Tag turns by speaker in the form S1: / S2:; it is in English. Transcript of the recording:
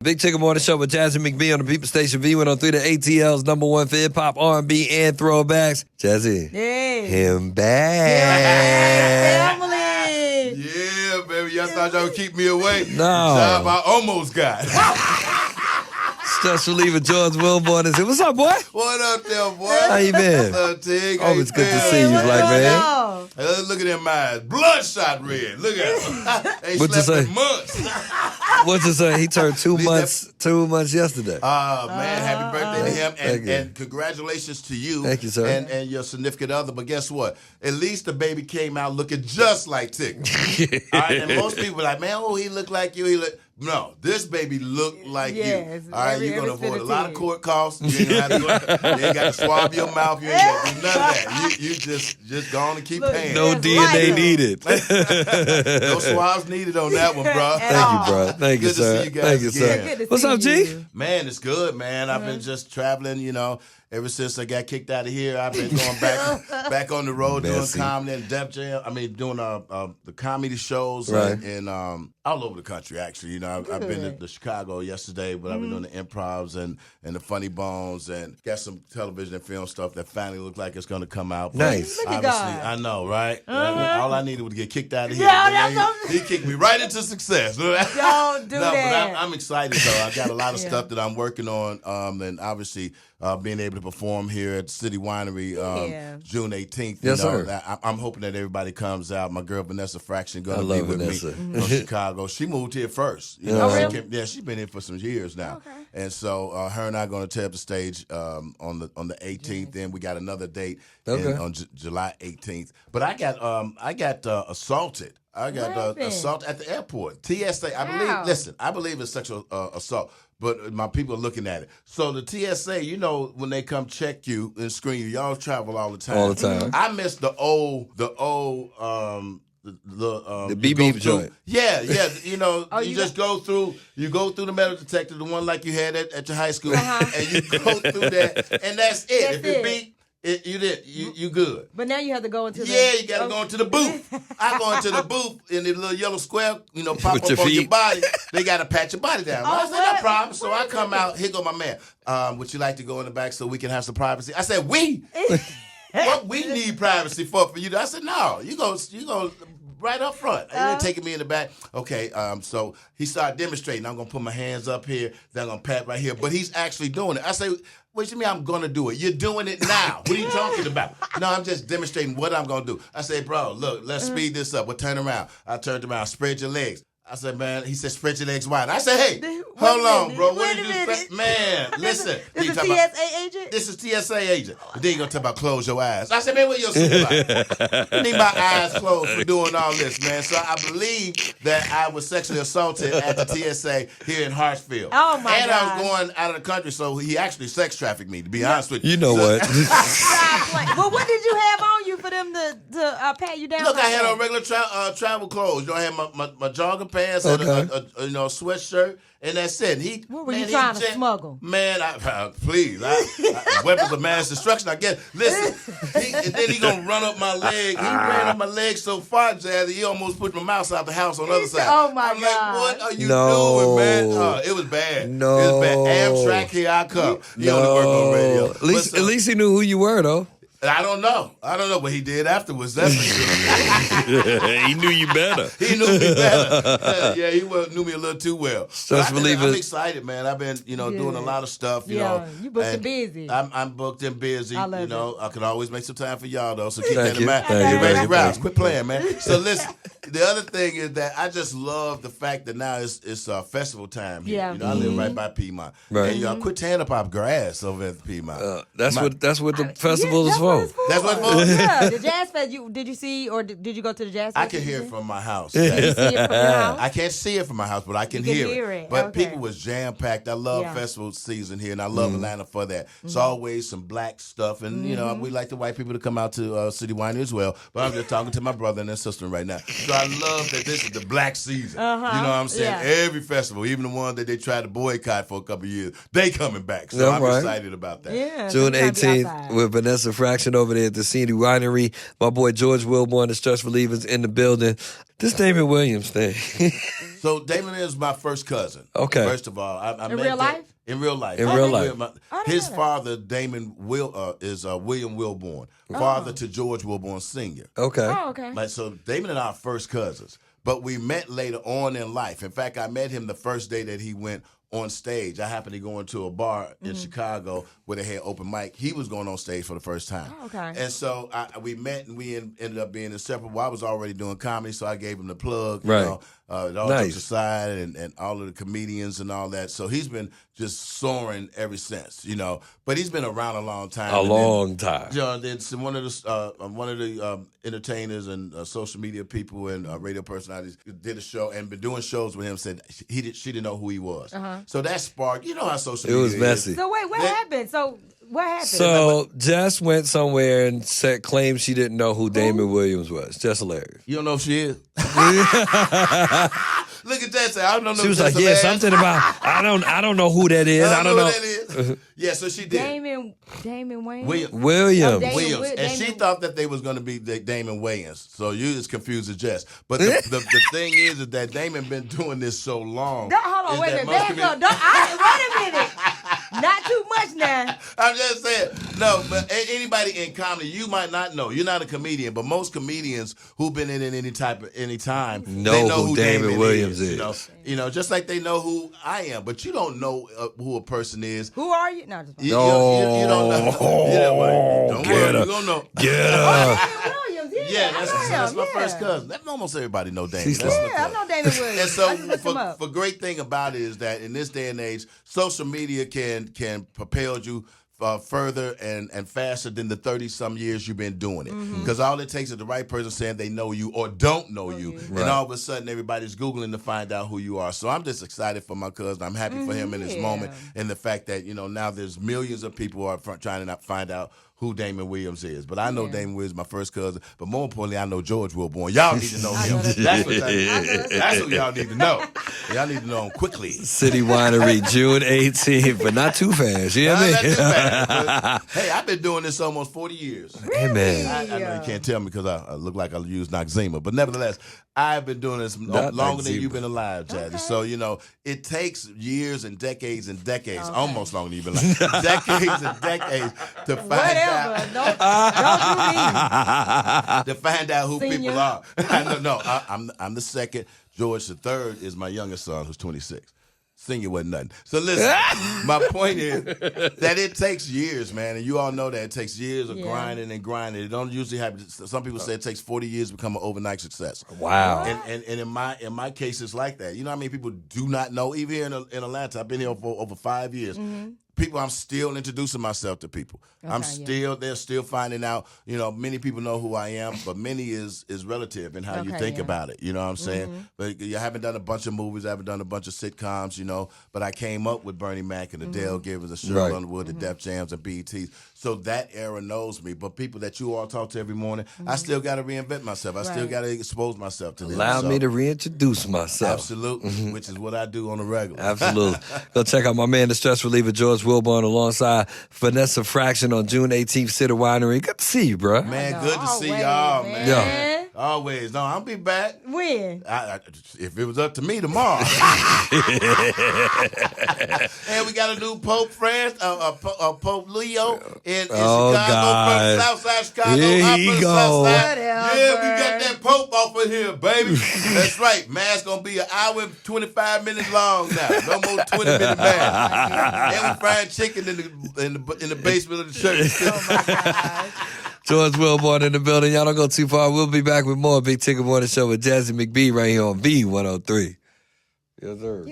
S1: Big Tigger Morning Show with Jazzy McBee on the People Station V103, the ATL's #1 for hip-hop, R&B, and throwbacks. Jazzy.
S2: Hey.
S1: Him back.
S2: Family.
S3: Yeah, baby. Y'all thought y'all would keep me away?
S1: No.
S3: Job I almost got.
S1: Stress reliever George Willborn is here. What's up, boy?
S3: What up there, boy?
S1: How you been?
S3: What's up, Tig?
S1: Always good to see you, black man.
S3: Hey, look at them eyes. Bloodshot red. Look at them. They
S1: What you
S3: slept
S1: say?
S3: in months.
S1: What you say? He turned 2 months. 2 months yesterday.
S3: Man, happy birthday to him.
S1: Thank you.
S3: And congratulations to you.
S1: Thank you, sir.
S3: And your significant other. But guess what? At least the baby came out looking just like Tig. All right, and most people are like, man, oh, he looked like you. No, this baby looked like you. All right, you're going to avoid a lot of court costs. You ain't got to swab your mouth. You ain't got to do none of that. You just go on and keep paying.
S1: No DNA needed.
S3: No swabs needed on that one, bro.
S1: Thank you, bro. Thank you,
S3: Good to
S1: sir.
S3: see you guys
S1: Thank you, sir.
S3: again.
S1: What's up, G?
S3: Man, it's good, man. I've been just traveling, ever since I got kicked out of here. I've been going back on the road doing comedy and Def Jam. I mean, doing the comedy shows and all over the country, actually. I've been to Chicago yesterday, but I've been doing the improvs and the funny bones and got some television and film stuff that finally look like it's going to come out.
S1: Nice.
S3: Obviously, I know, right? All I needed was to get kicked out of here.
S2: Yeah,
S3: he kicked me right into success.
S2: Don't do that.
S3: But I'm excited, though. I got a lot of stuff that I'm working on, and obviously being able to perform here at City Winery June 18th.
S1: Yes, sir.
S3: I'm hoping that everybody comes out. My girl Vanessa Fraction going to be with
S1: Vanessa.
S3: me from Chicago. She moved here first.
S2: Really?
S3: She's been here for some years now.
S2: Okay.
S3: And so her and I are going to tear up the stage on the 18th. Then we got another date on July 18th. But I got assaulted. I got assaulted at the airport. TSA. I believe it's sexual assault. But my people are looking at it. So the TSA, when they come check you and screen you, y'all travel all the time.
S1: All the time.
S3: I missed the
S1: beep beep joint.
S3: Yeah. You just go through the metal detector, the one like you had at your high school, and you go through that, and that's it. If it beep, you good.
S2: But now you have to go into
S3: you got to go into the booth. I go into the booth in the little yellow square, pop
S1: With
S3: up
S1: your
S3: on your
S1: feet.
S3: body. They got to pat your body down. I said, no problem. So I come out. Here go my man. Would you like to go in the back so we can have some privacy? I said, we? What we need privacy for you? I said, no. You go right up front. They're taking me in the back. Okay, so he started demonstrating. I'm going to put my hands up here. Then I'm going to pat right here. But he's actually doing it. I say, what you mean I'm going to do it? You're doing it now. What are you talking about? No, I'm just demonstrating what I'm going to do. I say, bro, look, let's speed this up. We'll turn around. I turned around. Spread your legs. I said, man, he said, spread your legs wide. I said, hey, hold on, bro. What did you say? Man, listen.
S2: This is TSA agent?
S3: This is TSA agent. But then you're going to talk about close your eyes. I said, man, what your supervisor? You need my eyes closed for doing all this, man. So I believe that I was sexually assaulted at the TSA here in Hartsfield.
S2: Oh, my
S3: And
S2: God.
S3: I was going out of the country, so he actually sex trafficked me, to be honest with you.
S1: You know what?
S2: Well, what did you have on you for them to pat you down?
S3: Look,
S2: like
S3: I had
S2: that?
S3: on regular travel clothes. I had my jogging pants and a sweatshirt, and that's it.
S2: What were you trying to smuggle?
S3: Man, please. Weapons of mass destruction, I guess. Listen, and then he gonna run up my leg. He ran up my leg so far, Jazzy, he almost put my mouse out the house on the other side.
S2: Oh, my
S3: I'm
S2: God.
S3: like, what are you doing, man? It was bad.
S1: No.
S3: It was bad. Amtrak, here I come. You only work on radio.
S1: At least he knew who you were, though.
S3: I don't know what he did afterwards. That's for sure.
S1: He knew you better.
S3: He knew me better. Yeah, he knew me a little too well. I'm excited, man. I've been, doing a lot of stuff. You
S2: booked and busy.
S3: I'm booked and busy.
S2: I love
S3: I can always make some time for y'all though. So keep that
S1: Thank
S3: in
S1: you.
S3: mind.
S1: Thank you.
S3: Get ready to
S1: Thank you.
S3: rise. Quit playing, man. So listen. The other thing is that I just love the fact that now it's festival time here.
S2: Yeah.
S3: I live right by Piedmont.
S1: Right.
S3: And y'all quit tearing up our grass over at Piedmont.
S1: That's what the festival is for.
S3: That's what it's for.
S2: Yeah, the Jazz Fest. Did you see or did you go to the Jazz Fest?
S3: I can hear it from my house.
S2: Can you see it from your house?
S3: I can't see it from my house, but I can
S2: You can
S3: hear
S2: hear
S3: it.
S2: it.
S3: But
S2: Okay.
S3: people was jam packed. I love festival season here, and I love Atlanta for that. It's always some black stuff, and we like the white people to come out to City Winery as well. But I'm just talking to my brother and his sister right now. So I love that this is the black season. You know what I'm saying?
S2: Yeah.
S3: Every festival, even the one that they tried to boycott for a couple of years, they coming back. So I'm excited about that.
S2: Yeah,
S1: June
S2: sometimes be
S1: 18th
S2: outside.
S1: with Vanessa Fraction over there at the City Winery. My boy George Willborn, the stress relievers in the building. This Damon Williams thing.
S3: So Damon is my first cousin.
S1: Okay.
S3: First of all, I
S2: In
S3: met
S2: real life?
S3: In real life.
S1: In real life.
S3: His father, Damon is William Willborn, father to George Willborn Sr.
S1: Okay.
S2: Oh, okay.
S3: Like, so Damon and I are first cousins, but we met later on in life. In fact, I met him the first day that he went on stage. I happened to go into a bar in Chicago where they had open mic. He was going on stage for the first time.
S2: Oh, okay.
S3: And so we met, and we ended up being inseparable. Well, I was already doing comedy, so I gave him the plug.
S1: Right.
S3: You know, all
S1: Nice.
S3: jokes aside, and all of the comedians and all that. So he's been just soaring ever since, you know. But he's been around a long time.
S1: A
S3: And
S1: long time.
S3: You know, then one of the entertainers and social media people and radio personalities did a show and been doing shows with him. Said she didn't know who he was. So that sparked. You know how social media
S1: It was messy.
S2: So wait, what happened? So what happened?
S1: So Jess went somewhere and claimed she didn't know who Damon Williams was. Just hilarious.
S3: You don't know if she is. Look at that. I don't know.
S1: She was like, yeah, something about I don't know who that is. I don't know.
S3: who that is. Yeah, so she did.
S2: Damon Wayans?
S3: Williams.
S1: Williams.
S2: Damon
S3: Williams. And she
S2: Damon-
S3: thought that they was going to be Damon Wayans. So you as confused as Jess. But the thing is that Damon been doing this so long.
S2: Hold on,
S3: is
S2: wait a
S3: that
S2: minute.
S3: most
S2: Back up. Wait a minute. Not too much now.
S3: I'm just saying, no, but anybody in comedy, you might not know. You're not a comedian, but most comedians who've been in any time,
S1: Know
S3: they know
S1: who
S3: who
S1: Damon Williams
S3: is. You know, just like they know who I am, but you don't know who a person is.
S2: Who are you? No, just
S3: You don't know. Don't
S1: Get
S3: worry,
S1: her.
S3: you're gonna know.
S1: Get her.
S2: Damon Williams.
S3: Yeah, that's my
S2: yeah.
S3: first cousin. Almost everybody know Damon.
S1: She's
S3: That's
S1: like-
S3: my
S2: Yeah, I
S3: cousin.
S2: know Damon Williams.
S3: And so,
S2: I just looked him up.
S3: for great thing about it is that in this day and age, social media can propel you further and faster than the 30-some years you've been doing it. Because all it takes is the right person saying they know you or don't know you. And all of a sudden, everybody's Googling to find out who you are. So I'm just excited for my cousin. I'm happy for him in this moment and the fact that, you know, now there's millions of people who are trying to find out who Damon Williams is. But I know Damon Williams, my first cousin. But more importantly, I know George Willborn. Y'all need to know him. That's what y'all need to know. Y'all need to know him quickly.
S1: City Winery, June 18th, but not too fast. You know what
S3: Not
S1: I
S3: too
S1: mean?
S3: bad, but, hey, I've been doing this almost 40 years.
S1: Hey, man.
S3: I know you can't tell me because I look like I use Noxzema. But nevertheless, I've been doing this
S1: Not
S3: longer than
S1: Noxzema.
S3: you've been alive, Jazzy. So, you know, it takes years and decades, almost longer than you've been alive, decades and decades to find out.
S2: Whatever. Don't do me.
S3: To find out who
S2: Senior.
S3: people are. I'm the second. George the third is my youngest son, who's 26. Senior wasn't nothing. So listen, my point is that it takes years, man, and you all know that it takes years of grinding and grinding. It don't usually happen. Some people say it takes 40 years to become an overnight success.
S1: Wow.
S3: And in my case, it's like that. You know how many people do not know? Even here in Atlanta, I've been here for over 5 years. People, I'm still introducing myself to people. They're still finding out. You know, many people know who I am, but many is relative in how you think about it. You know what I'm saying? But you haven't done a bunch of movies, I haven't done a bunch of sitcoms, you know. But I came up with Bernie Mac and the Dale Givers, the Cheryl Underwood, the Def Jams, and BETs. So that era knows me. But people that you all talk to every morning, I still got to reinvent myself. I still got to expose myself to them.
S1: Allow me to reintroduce myself.
S3: Absolutely, which is what I do on the regular.
S1: Absolutely. Go check out my man, the stress reliever, George Willborn, alongside Vanessa Fraction on June 18th, City Winery. Good to see you, bro.
S3: Man, good to see y'all, man.
S1: Yeah.
S3: Always. No, I'll be back.
S2: When?
S3: If it was up to me, tomorrow. And we got a new Pope France, Pope Leo in Chicago,
S1: God.
S3: from the south side of Chicago.
S1: Here
S3: I'm
S1: he
S3: from the
S1: go.
S3: south side.
S2: Whatever.
S3: Yeah, we got that Pope off of here, baby. That's right. Mass gonna be an hour and 25 minutes long now. No more 20-minute mass. And we frying chicken in the basement of the church.
S2: Oh my gosh.
S1: George Willborn in the building. Y'all don't go too far. We'll be back with more Big Tigger Morning Show with Jazzy McBee right here on V103. Yes, sir.